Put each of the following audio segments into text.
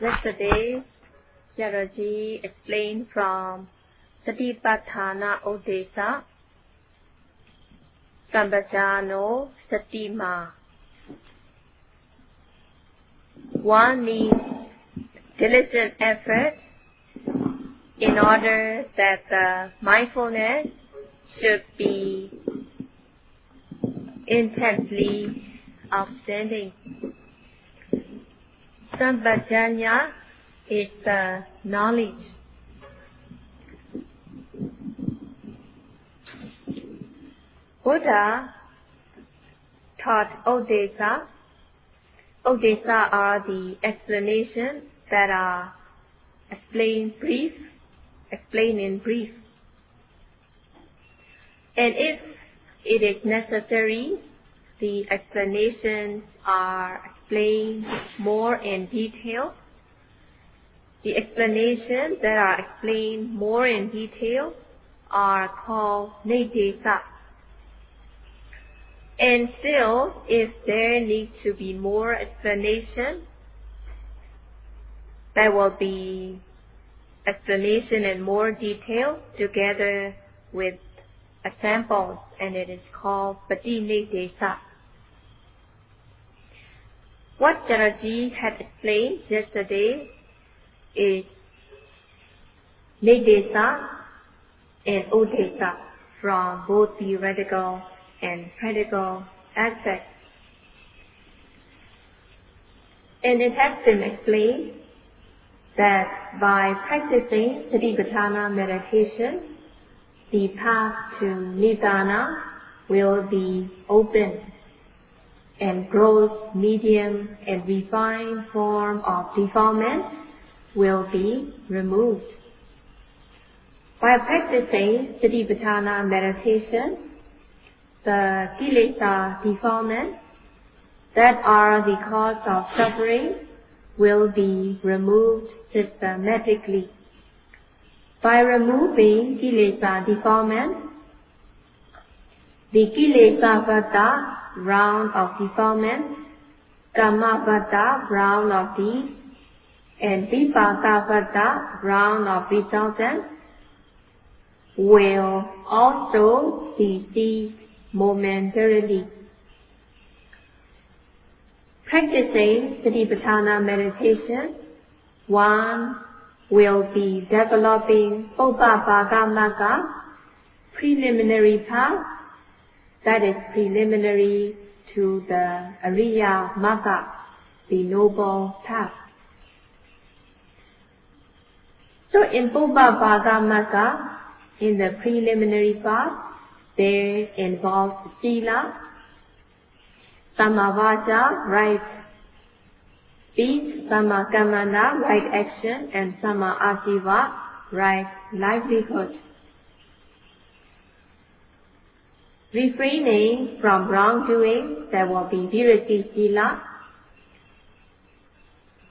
Yesterday, Sayadaw explained from Satipatthana Uddesa, Sampajano Satima. One needs diligent effort in order that the mindfulness should be intensely outstanding. Sampajanya is the knowledge. Buddha taught Uddesa. Uddesa are the explanations that are explained in brief. And if it is necessary, the explanations are explained more in detail. The explanations that are explained more in detail are called Nidesa. And still, if there needs to be more explanation, there will be explanation in more detail together with examples, and it is called Patinidesa. What Sayadaw had explained yesterday is Nidesa and Uddesa from both theoretical and practical aspects. And it has been explained that by practicing Satipatthana meditation, the path to Nibbana will be open, and gross, medium, and refined form of defilement will be removed. By practicing Satipatthana meditation, the kilesa defilements that are the cause of suffering will be removed systematically. By removing kilesa defilements, the kilesa vata round of defilements, kama vata round of deeds, and vipaka vata round of resultants will also cease momentarily. Practicing Satipatthana meditation, one will be developing Upapagamagga, preliminary path, that is preliminary to the Ariya Magga, the noble path. So in Upapagamagga, in the preliminary path, there involves sila, samavāca, right speech, samakamana, right action, and samājiva, right livelihood. Refraining from wrongdoing, there will be virati sila.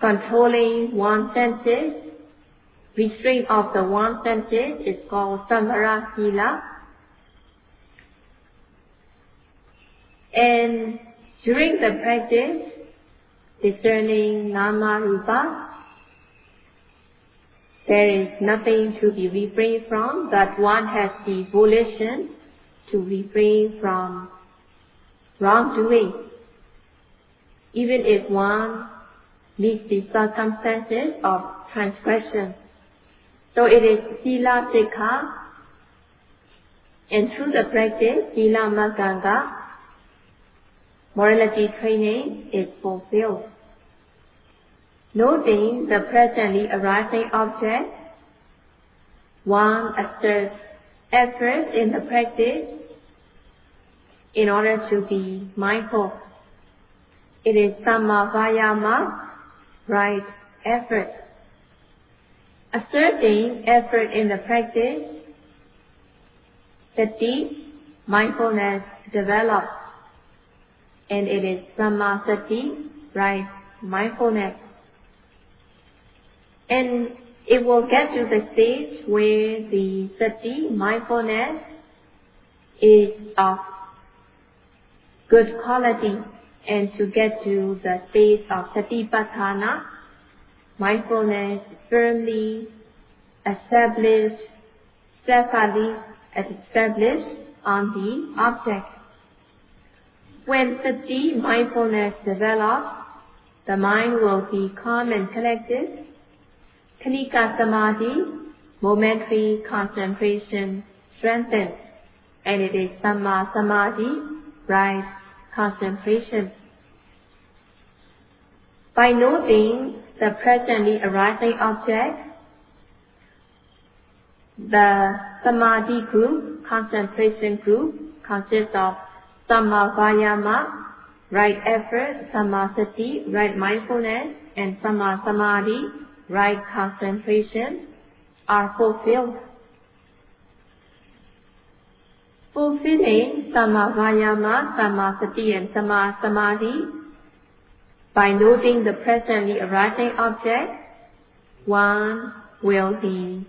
Controlling one's senses, restraint of the one's senses is called samvara sila. And during the practice, discerning nama rupa, there is nothing to be refrained from, but one has the volition to refrain from wrongdoing, even if one meets the circumstances of transgression. So it is sila sikha, and through the practice, sila maganga, morality training is fulfilled. Noting the presently arising object, one exerts effort in the practice in order to be mindful. It is samavayama, right effort. Exerting effort in the practice, sati, mindfulness develops. And it is samasati, right mindfulness. And it will get to the stage where the sati, mindfulness, is of good quality. And to get to the stage of satipatthana, mindfulness firmly established, steadfastly established on the object. When sati mindfulness develops, the mind will be calm and collected. Khanika samadhi, momentary concentration, strengthens, and it is samma samadhi, right concentration. By noting the presently arising object, the samadhi group, concentration group, consists of samma vayama, right effort, samma sati, right mindfulness, and samma samadhi, right concentration, are fulfilled. Fulfilling samma vayama, samma sati, and samma samadhi, by noting the presently arising object, one will be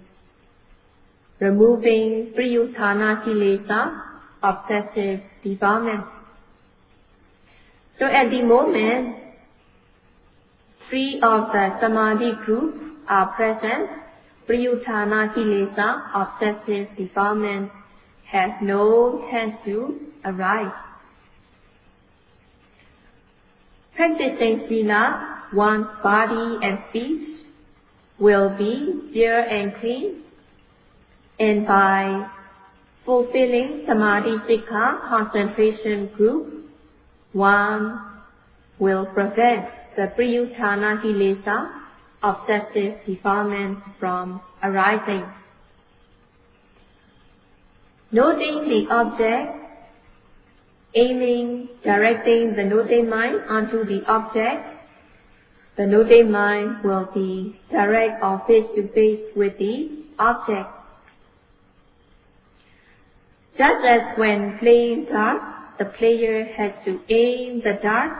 removing priyuthana kilesa, obsessive defilements. So at the moment, three of the samadhi groups are present. Priyuthana kilesa, obsessive defilements, has no chance to arise. Practicing sila, one's body and speech will be pure and clean, and by fulfilling samadhi sikha concentration group, one will prevent the priyuthana kilesa, obsessive defilements, from arising. Noting the object, aiming, directing the noting mind onto the object, the noting mind will be direct or face to face with the object. Just as when playing darts, the player has to aim the dart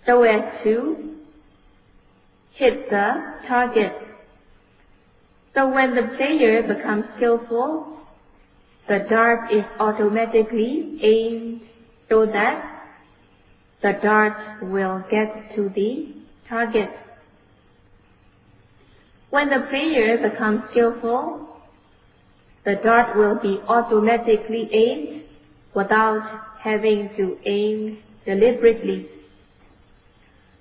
so as to hit the target. So when the player becomes skillful, the dart is automatically aimed so that the dart will get to the target. When the player becomes skillful, the dart will be automatically aimed without having to aim deliberately.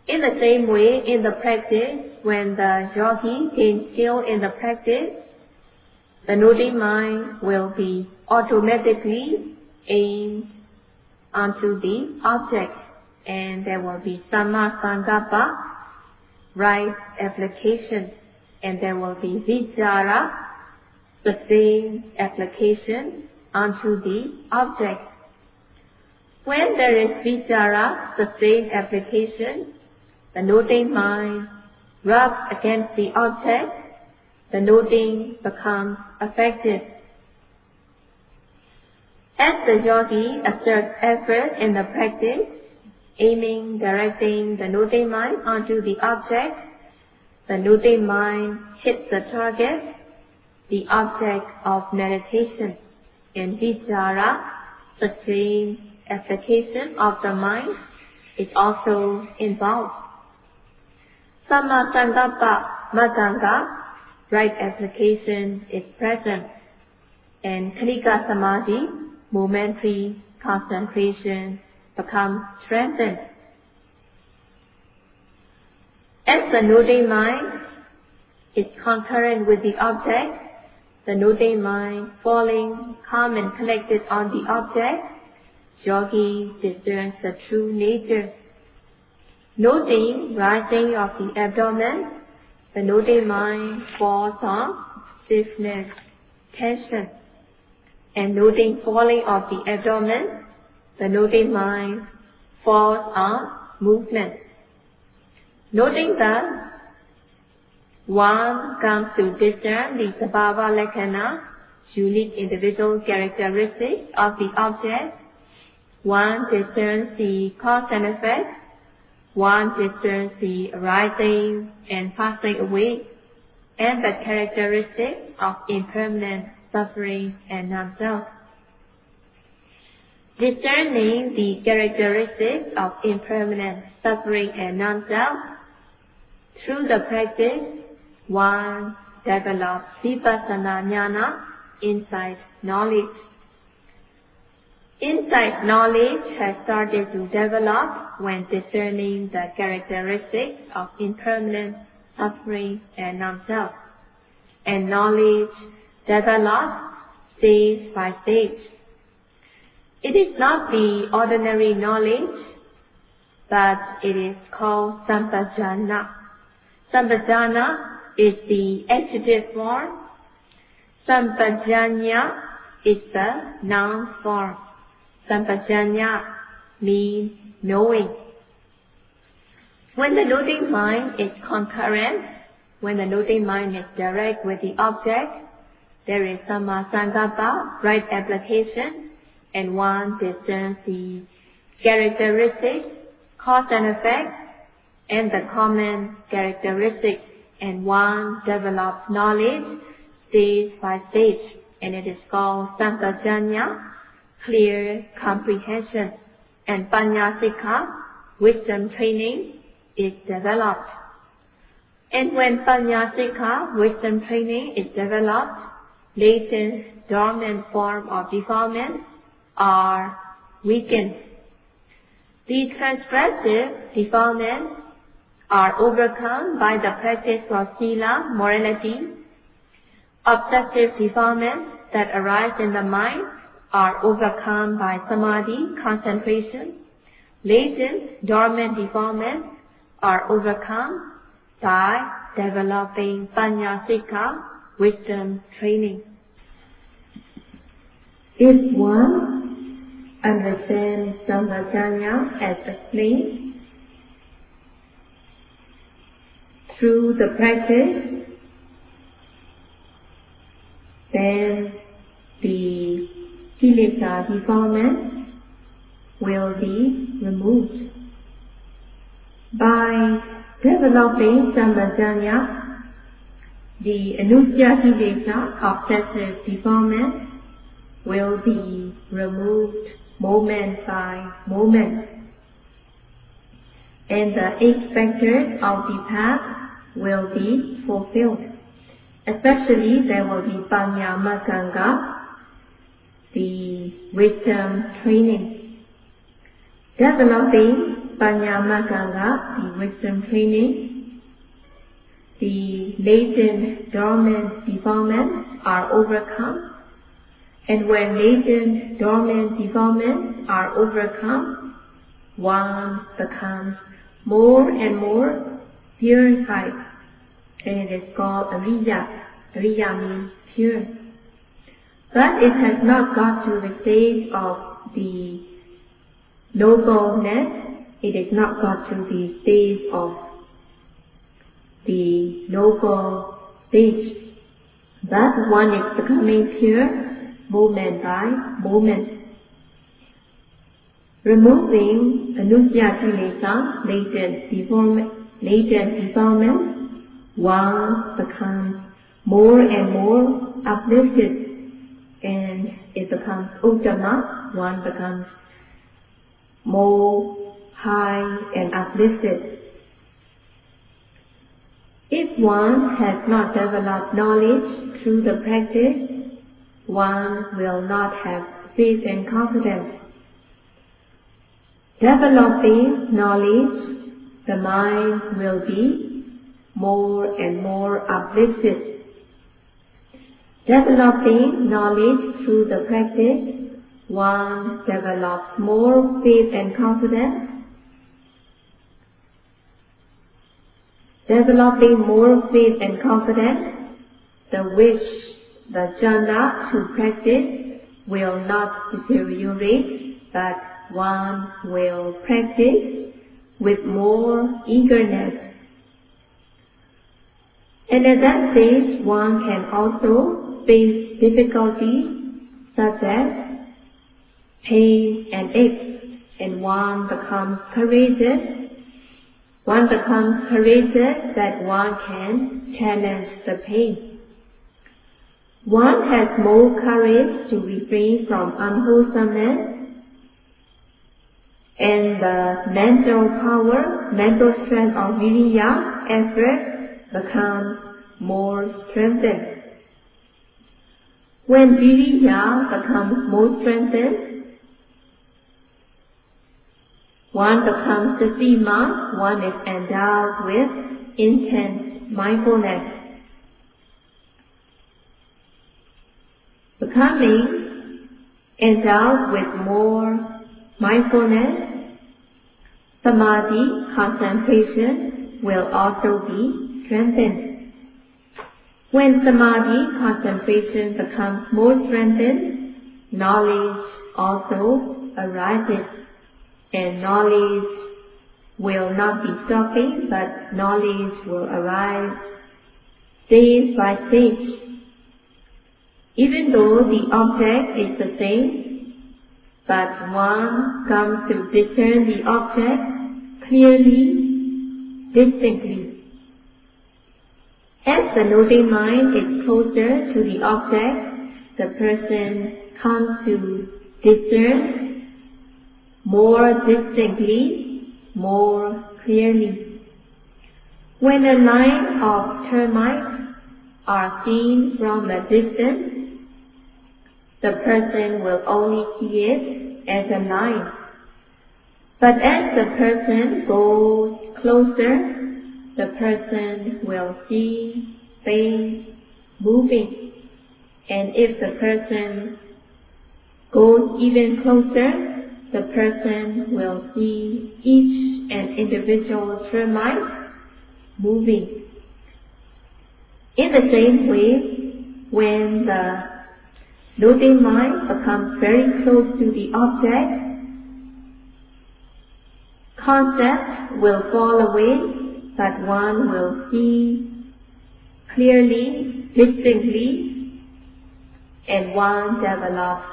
In the same way, in the practice, when the yogi gains skill in the practice, the noting mind will be automatically aimed onto the object, and there will be samma sankappa, right application, and there will be vichara, sustained application onto the object. When there is vichara, sustained application, the noting mind rubs against the object, the noting becomes effective. As the yogi exerts effort in the practice, aiming, directing the noting mind onto the object, the noting mind hits the target, the object of meditation, and vichara, sustained application of the mind, is also involved. Samma sankappa, matanga, right application is present, and khanika samadhi, momentary concentration, becomes strengthened. As the noting mind is concurrent with the object, the noting mind falling calm and collected on the object, yogi discerns the true nature. Noting rising of the abdomen, the noting mind falls on stiffness, tension, and noting falling of the abdomen, the noting mind falls on movement. Noting thus, one comes to discern the sabhava lakkhana, unique individual characteristics of the object. One discerns the cause and effect. One discerns the arising and passing away, and the characteristics of impermanent suffering and non-self. Discerning the characteristics of impermanent suffering and non-self, Through the practice, one develops Vipassana jnana, insight knowledge. Insight knowledge has started to develop when discerning the characteristics of impermanence, suffering, and non-self. And knowledge develops stage by stage. It is not the ordinary knowledge, but it is called sampajana. Sampajana is the adjective form. Sampajanya is the noun form. Sampajanya means knowing. When the noting mind is concurrent, when the noting mind is direct with the object, there is samma-sankappa, right application, and one discerns the characteristics, cause and effect, and the common characteristics, and one develops knowledge stage by stage, and it is called sampajanya, clear comprehension, and panyasika, wisdom training, is developed. And when panyasika, wisdom training, is developed, latent, dormant form of defilements are weakened. The transgressive defilements are overcome by the practice of sila, morality. Obsessive defilements that arise in the mind are overcome by samadhi, concentration. Latent, dormant defilements are overcome by developing panyasika, wisdom training. If one understands sampajanya as explained, through the practice, then the kilesa defilements will be removed. By developing sampajanya, the anusya kilesa, obsessive defilements, will be removed moment by moment. And the 8 factors of the path will be fulfilled. Especially there will be panya maganga, the wisdom training. Developing panya maganga, the wisdom training, the latent dormant defilements are overcome. And when latent dormant defilements are overcome, one becomes more and more purified. And it is called Ariya. Ariya means pure. But it has not got to the stage of the nobleness. It is not got to the stage of the noble stage. But one is becoming pure moment by moment. Removing anusya kilesa, latent defilements, one becomes more and more uplifted, and it becomes uttama, one becomes more high and uplifted. If one has not developed knowledge through the practice, one will not have faith and confidence. Developing knowledge, the mind will be more and more uplifted. Developing knowledge through the practice, one develops more faith and confidence. Developing more faith and confidence, the wish, the jhana to practice will not deteriorate, but one will practice with more eagerness. And at that stage, one can also face difficulties such as pain and ache, and one becomes courageous. One becomes courageous that one can challenge the pain. One has more courage to refrain from unwholesomeness, and the mental power, mental strength of viriya, effort, becomes more strengthened. When viriya becomes more strengthened, one becomes satima, one is endowed with intense mindfulness. Becoming endowed with more mindfulness, samadhi, concentration, will also be strengthened. When samadhi, concentration becomes more strengthened, knowledge also arises. And knowledge will not be stopping, but knowledge will arise stage by stage. Even though the object is the same, but one comes to discern the object clearly, distinctly. As the noting mind is closer to the object, the person comes to discern more distinctly, more clearly. When a line of termites are seen from a distance, the person will only see it as a line. But as the person goes closer, the person will see things moving. And if the person goes even closer, the person will see each and individual termite moving. In the same way, when the noting mind becomes very close to the object, concept will fall away, but one will see clearly, distinctly, and one develops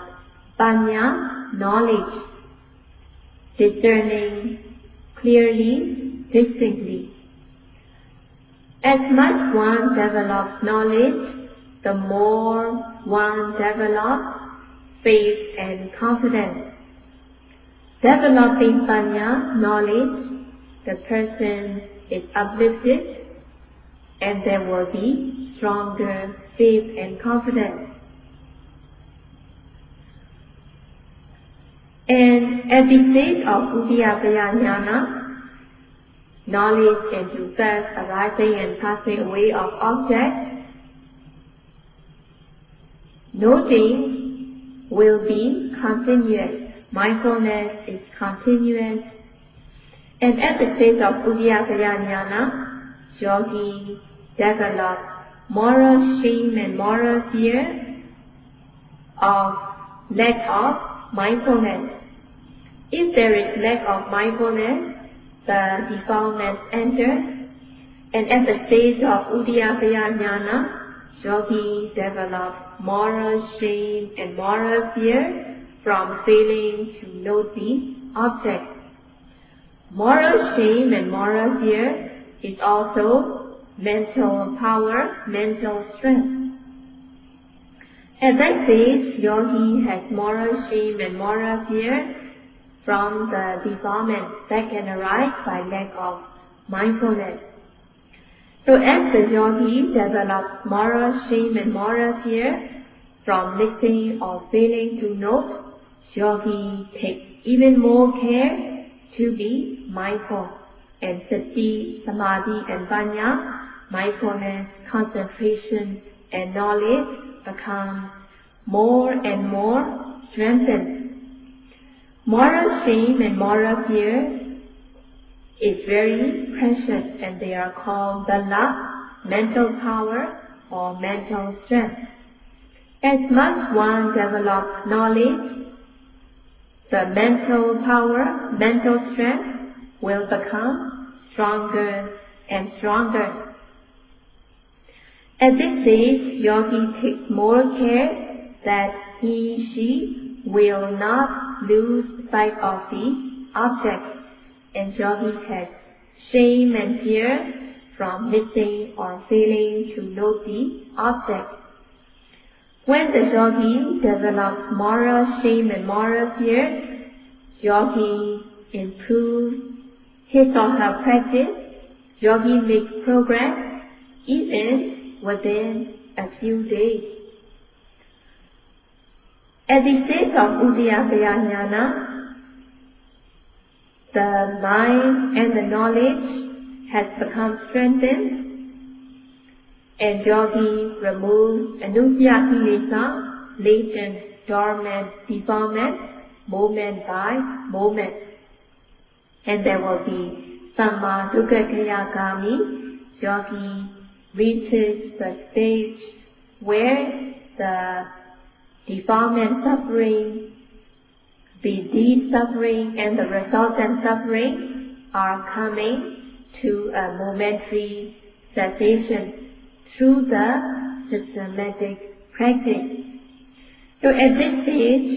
panya, knowledge, discerning clearly, distinctly. As much one develops knowledge, the more one develops faith and confidence. Developing panya, knowledge, the person is uplifted, and there will be stronger faith and confidence. And at the stage of Udiyapaya Jnana, knowledge into fast arising and passing away of objects, noting will be continuous. Mindfulness is continuous. And at the stage of Udiyapaya Jnana, yogi develops moral shame and moral fear of lack of mindfulness. If there is lack of mindfulness, the defilements enter, and at the stage of Udiyapaya Jnana, yogi develops moral shame and moral fear from failing to note the object. Moral shame and moral fear is also mental power, mental strength. At that stage, yogi has moral shame and moral fear from the defilements that can arise by lack of mindfulness. So as the yogi develops moral shame and moral fear from missing or failing to note, yogi takes even more care to be mindful. And sati, samadhi and panya, mindfulness, concentration and knowledge become more and more strengthened. Moral shame and moral fear is very precious, and they are called dala, mental power or mental strength. As much one develops knowledge, the mental power, mental strength will become stronger and stronger. At this stage, yogi takes more care that he/she will not lose sight of the object, and yogi has shame and fear from missing or failing to note the object. When the yogi develops moral shame and moral fear, yogi improve his or her practice, yogi makes progress even within a few days. At the stage of Uddiyakaya Jnana, the mind and the knowledge has become strengthened, and yogi removes anusaya kilesa, latent, dormant, defilements, moment by moment. And there will be Samma Dukkakayagami. Yogi reaches the stage where the defilement suffering, the deed suffering, and the resultant suffering are coming to a momentary cessation through the systematic practice. So at this stage,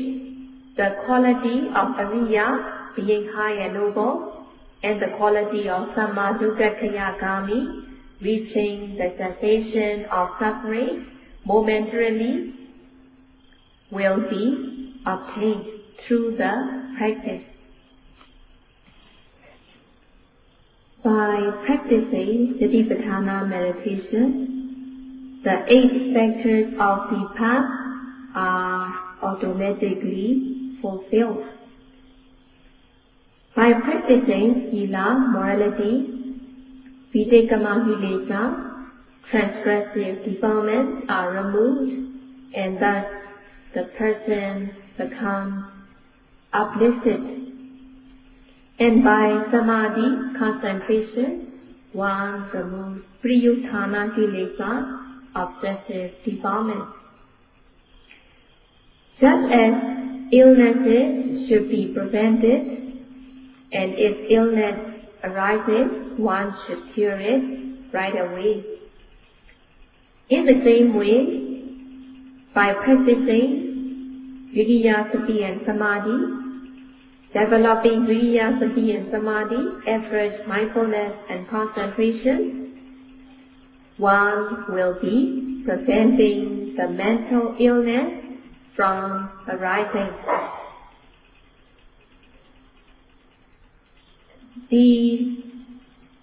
the quality of Ariya, being high and noble, and the quality of Samma Dukkakayagami, reaching the cessation of suffering momentarily, will be obtained through the practice. By practicing Satipatthana meditation, the 8 factors of the path are automatically fulfilled. By practicing Sila, morality, Videkama Hilesa, transgressive defilements are removed, and thus the person becomes uplifted. And by Samadhi, concentration, one removes Priyuttana Kilesa, obsessive defilements. Just as illnesses should be prevented, and if illness arises, one should cure it right away. In the same way, by practicing Viriya, Sati and Samadhi, developing Viriya, Sati and Samadhi, effort, mindfulness and concentration, one will be preventing the mental illness from arising. The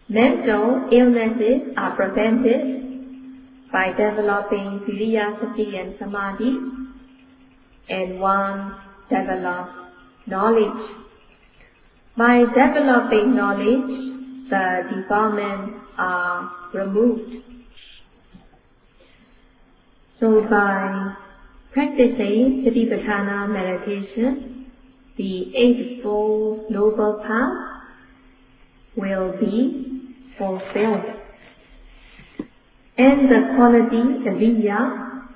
mental illnesses are prevented by developing Viriya, Sati and Samadhi, and one develops knowledge. By developing knowledge, the defilements are removed. So by practicing Satipatthana meditation, the Eightfold Noble Path will be fulfilled. And the quality Ariya,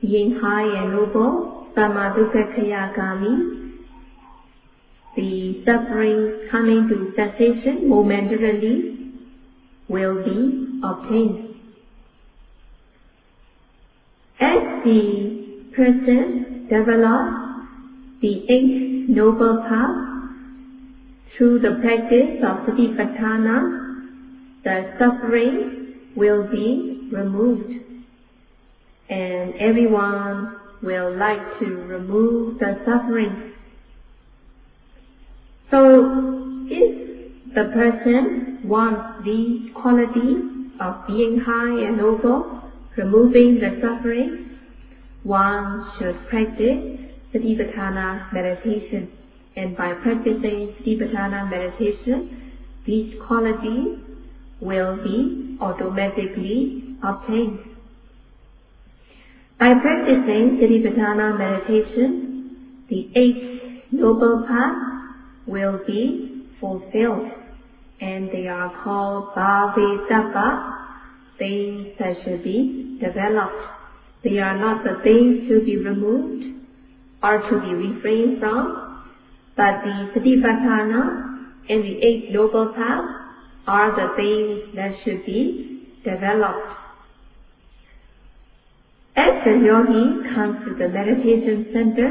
being high and noble, Samma Dukkakayagami, the suffering coming to cessation momentarily, will be obtained. As the person develops the 8 Noble Paths through the practice of Satipatthana, the suffering will be removed, and everyone will like to remove the suffering. So if the person wants these qualities of being high and noble, removing the suffering, one should practice Satipatthana meditation. And by practicing Satipatthana meditation, these qualities will be automatically obtained. By practicing Satipatthana meditation, the 8 Noble Paths will be fulfilled, and they are called Bhavetapa, things that should be developed. They are not the things to be removed or to be refrained from, but the Satipatthana and the 8 Noble Paths are the things that should be developed. As the yogi comes to the meditation center,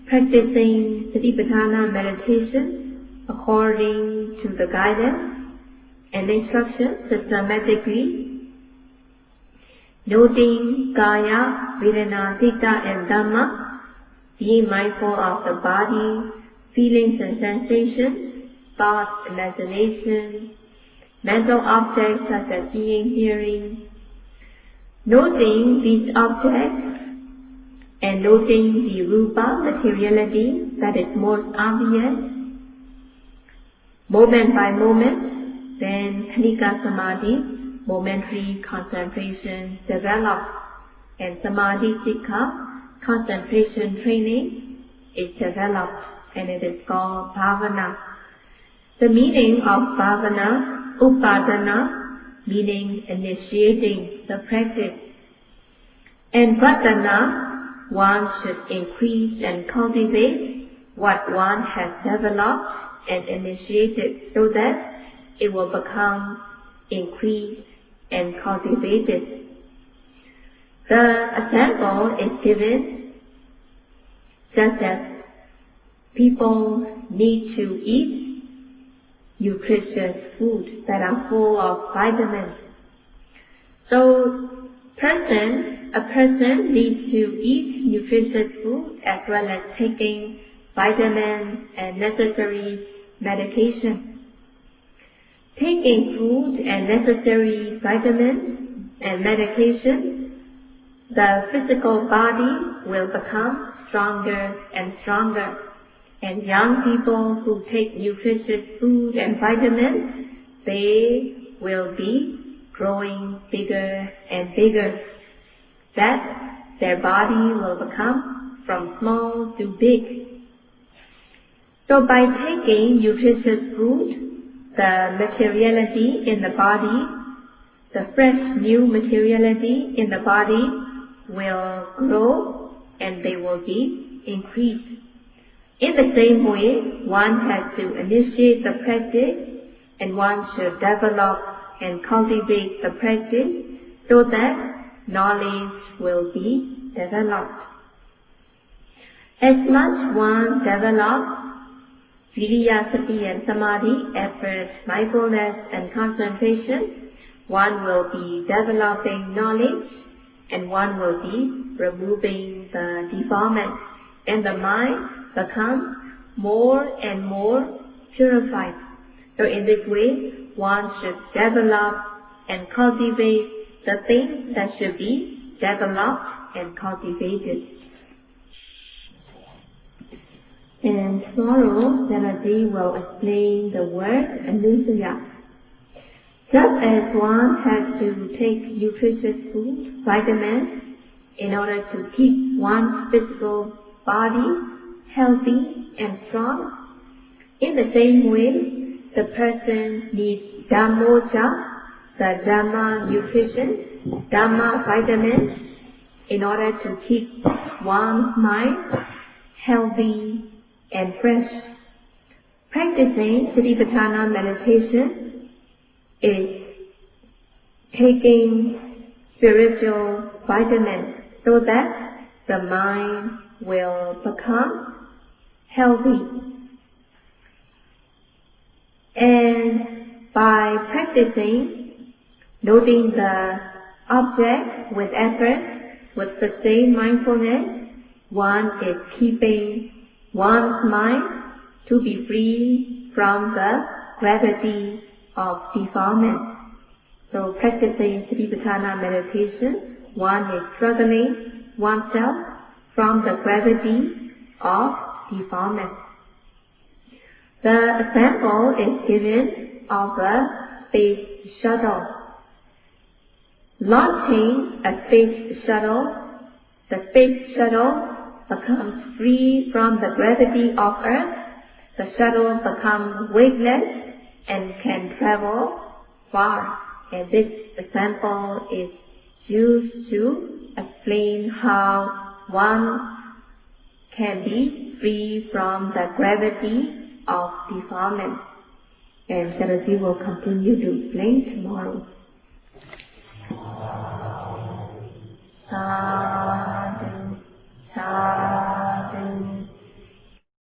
practicing Satipatthana meditation according to the guidance and instructions systematically, noting Kaya, Vedana, Citta and Dhamma, being mindful of the body, feelings and sensations, thoughts, imagination, mental objects such as seeing, hearing. Noting these objects and noting the rupa materiality that is most obvious, moment by moment, then khanika samadhi, momentary concentration develops, and samadhi sikha, concentration training, is developed, and it is called bhavana. The meaning of bhavana, upadana, meaning initiating the practice, and pradana, one should increase and cultivate what one has developed and initiated so that it will become increased and cultivated. The example is given just as people need to eat nutritious foods that are full of vitamins. So a person needs to eat nutritious food as well as taking vitamins and necessary medication. Taking food and necessary vitamins and medication, the physical body will become stronger and stronger. And young people who take nutritious food and vitamins, they will be growing bigger and bigger. That their body will become from small to big. So by taking nutritious food, the materiality in the body, the fresh new materiality in the body will grow and they will be increased. In the same way, one has to initiate the practice and one should develop and cultivate the practice so that knowledge will be developed. As much one develops viriya, sati and samadhi, effort, mindfulness and concentration, one will be developing knowledge and one will be removing the defilements, and the mind becomes more and more purified. So in this way, one should develop and cultivate the things that should be developed and cultivated. And tomorrow, Sayadaw will explain the word anusaya. Just as one has to take nutritious food, vitamins, in order to keep one's physical body healthy and strong, in the same way, the person needs dhammoja, the Dhamma nutrition, Dhamma vitamins, in order to keep one's mind healthy and fresh. Practicing Satipatthana meditation is taking spiritual vitamins so that the mind will become healthy. And by practicing, noting the object with effort, with sustained mindfulness, one is keeping one's mind to be free from the gravity of defilement. So practicing Satipatthana meditation, one is struggling oneself from the gravity of defilement. The example is given of a space shuttle. Launching a space shuttle, the space shuttle becomes free from the gravity of Earth. The shuttle becomes weightless and can travel far. And this example is used to explain how one can be free from the gravity of defilement. And Sayadaw will continue to explain tomorrow. Sadhu, sadhu.